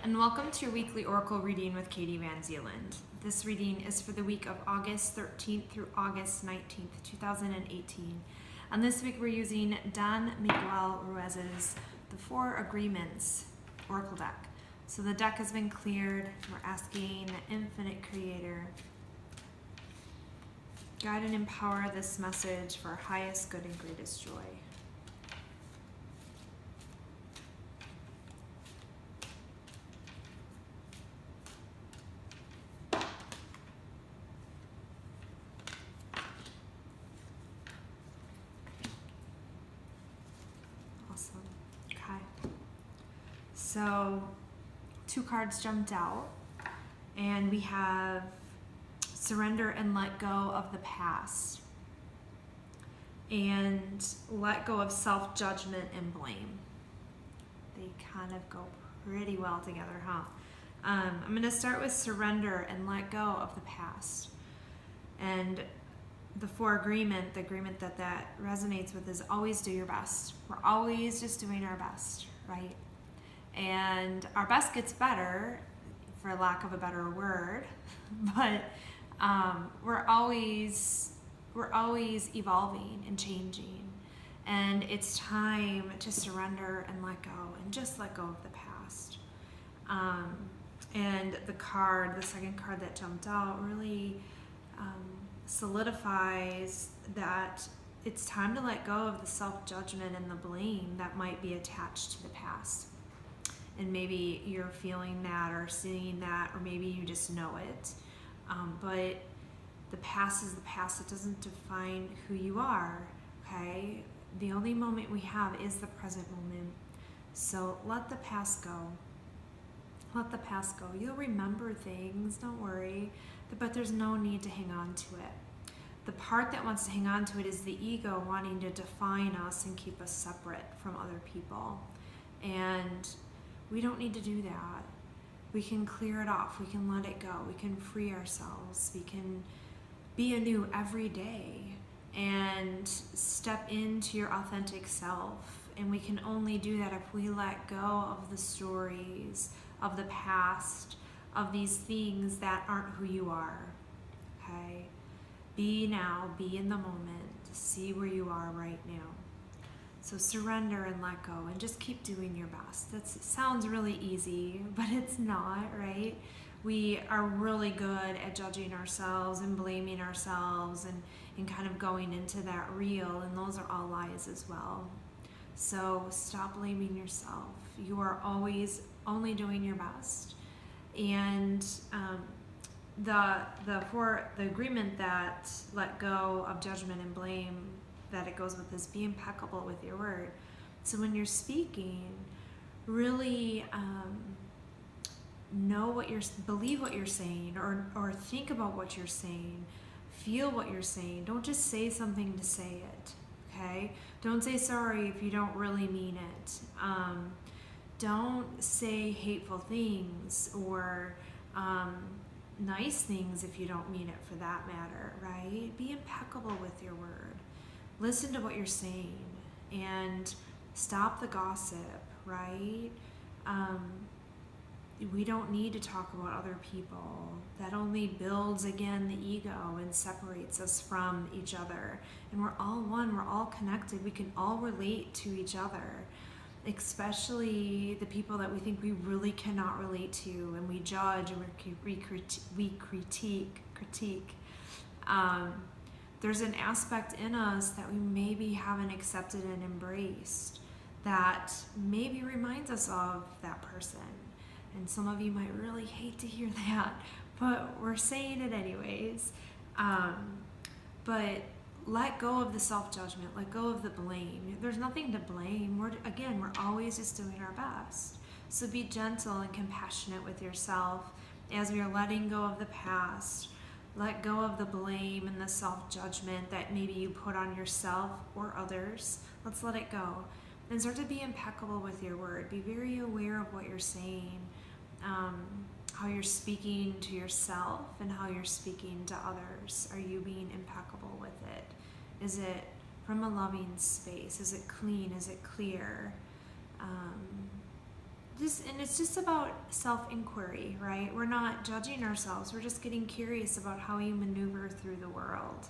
and welcome to your weekly Oracle reading with Katie VanZeeland. This reading is for the week of August 13th through August 19th, 2018. And this week we're using Don Miguel Ruiz's The Four Agreements Oracle deck. So the deck has been cleared. We're asking the Infinite Creator, guide and empower this message for our highest good and greatest joy. Awesome. Okay. So, two cards jumped out, and we have surrender and let go of the past, and let go of self-judgment and blame. They kind of go pretty well together, huh? I'm going to start with surrender and let go of the past. And the the agreement that resonates with is always do your best. We're always just doing our best, right? And our best gets better, for lack of a better word, but we're always evolving and changing. And it's time to surrender and let go, and just let go of the past. And the second card that jumped out really solidifies that it's time to let go of the self-judgment and the blame that might be attached to the past. And maybe you're feeling that or seeing that, or maybe you just know it. But the past is the past. It doesn't define who you are, okay? The only moment we have is the present moment. So let the past go. Let the past go. You'll remember things, don't worry, but there's no need to hang on to it. The part that wants to hang on to it is the ego wanting to define us and keep us separate from other people. And we don't need to do that. We can clear it off. We can let it go. We can free ourselves. We can be anew every day and step into your authentic self. And we can only do that if we let go of the stories of the past, of these things that aren't who you are. Okay? Be now, be in the moment, see where you are right now. So surrender and let go, and just keep doing your best. It sounds really easy, but it's not, right? We are really good at judging ourselves and blaming ourselves and kind of going into that reel, and those are all lies as well. So stop blaming yourself. You are always only doing your best. And the agreement that let go of judgment and blame, that it goes with is be impeccable with your word. So when you're speaking, really believe what you're saying, or think about what you're saying, feel what you're saying. Don't just say something to say it, okay? Don't say sorry if you don't really mean it. Don't say hateful things or nice things if you don't mean it, for that matter, right? Be impeccable with your word. Listen to what you're saying and stop the gossip, right? We don't need to talk about other people. That only builds, again, the ego and separates us from each other. And we're all one, we're all connected. We can all relate to each other, especially the people that we think we really cannot relate to, and we judge and we critique. There's an aspect in us that we maybe haven't accepted and embraced that maybe reminds us of that person. And some of you might really hate to hear that, but we're saying it anyways. But let go of the self-judgment, let go of the blame. There's nothing to blame. We're always just doing our best. So be gentle and compassionate with yourself as we are letting go of the past. Let go of the blame and the self-judgment that maybe you put on yourself or others. Let's let it go. And start to be impeccable with your word. Be very aware of what you're saying, how you're speaking to yourself and how you're speaking to others. Are you being impeccable with it? Is it from a loving space? Is it clean? Is it clear? and it's just about self-inquiry, right? We're not judging ourselves. We're just getting curious about how you maneuver through the world.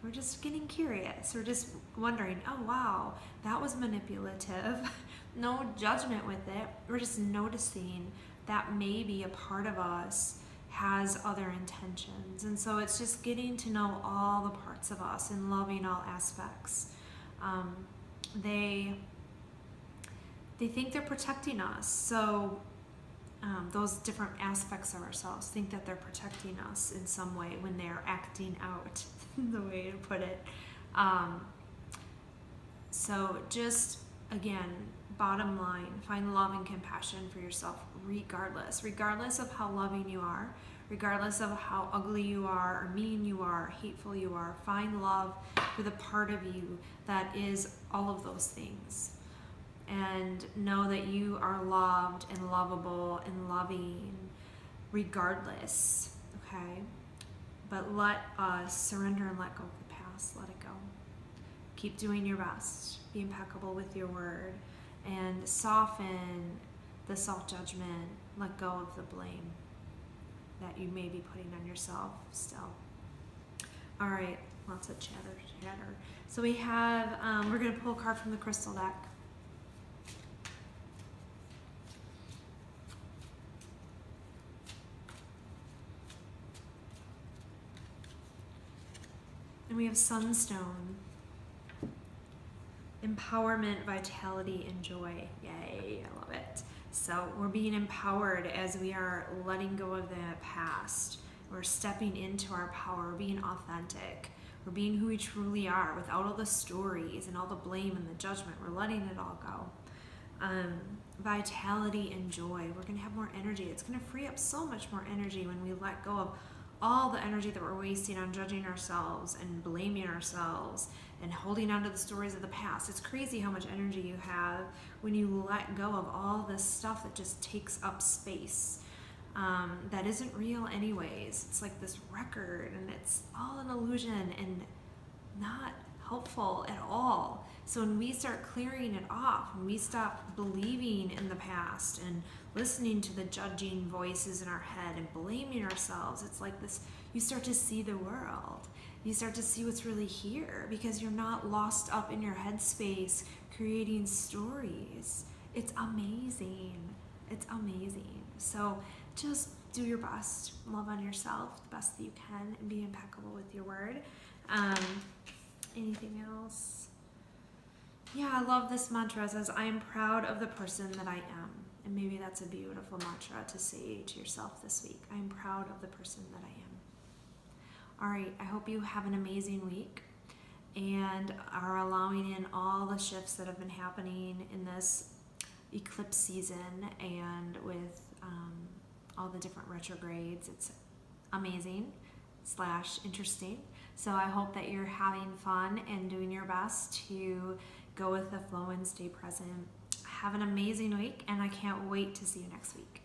We're just getting curious. We're just wondering, oh wow, that was manipulative. No judgment with it. We're just noticing that maybe a part of us has other intentions. And so it's just getting to know all the parts of us and loving all aspects. They think they're protecting us. So those different aspects of ourselves think that they're protecting us in some way when they're acting out, the way to put it. So just, again, bottom line, find love and compassion for yourself regardless of how loving you are, regardless of how ugly you are or mean you are, hateful you are. Find love for the part of you that is all of those things. And know that you are loved and lovable and loving regardless, okay? But let us surrender and let go of the past. Let it go. Keep doing your best. Be impeccable with your word. And soften the self-judgment. Let go of the blame that you may be putting on yourself still. All right, lots of chatter. So we have, we're going to pull a card from the crystal deck. And we have Sunstone. Empowerment, vitality, and joy. Yay, I love it. So we're being empowered as we are letting go of the past. We're stepping into our power. We're being authentic. We're being who we truly are without all the stories and all the blame and the judgment. We're letting it all go. Vitality and joy. We're going to have more energy. It's going to free up so much more energy when we let go of all the energy that we're wasting on judging ourselves and blaming ourselves and holding on to the stories of the past. It's crazy how much energy you have when you let go of all this stuff that just takes up space, that isn't real anyways. It's like this record, and it's all an illusion and not helpful at all. So when we start clearing it off, when we stop believing in the past and listening to the judging voices in our head and blaming ourselves, it's like this, you start to see the world. You start to see what's really here because you're not lost up in your headspace creating stories. It's amazing. It's amazing. So just do your best. Love on yourself the best that you can and be impeccable with your word. Anything else? Yeah, I love this mantra. It says, I am proud of the person that I am. And maybe that's a beautiful mantra to say to yourself this week. I am proud of the person that I am. All right, I hope you have an amazing week and are allowing in all the shifts that have been happening in this eclipse season and with all the different retrogrades. It's amazing / interesting. So I hope that you're having fun and doing your best to go with the flow and stay present. Have an amazing week, and I can't wait to see you next week.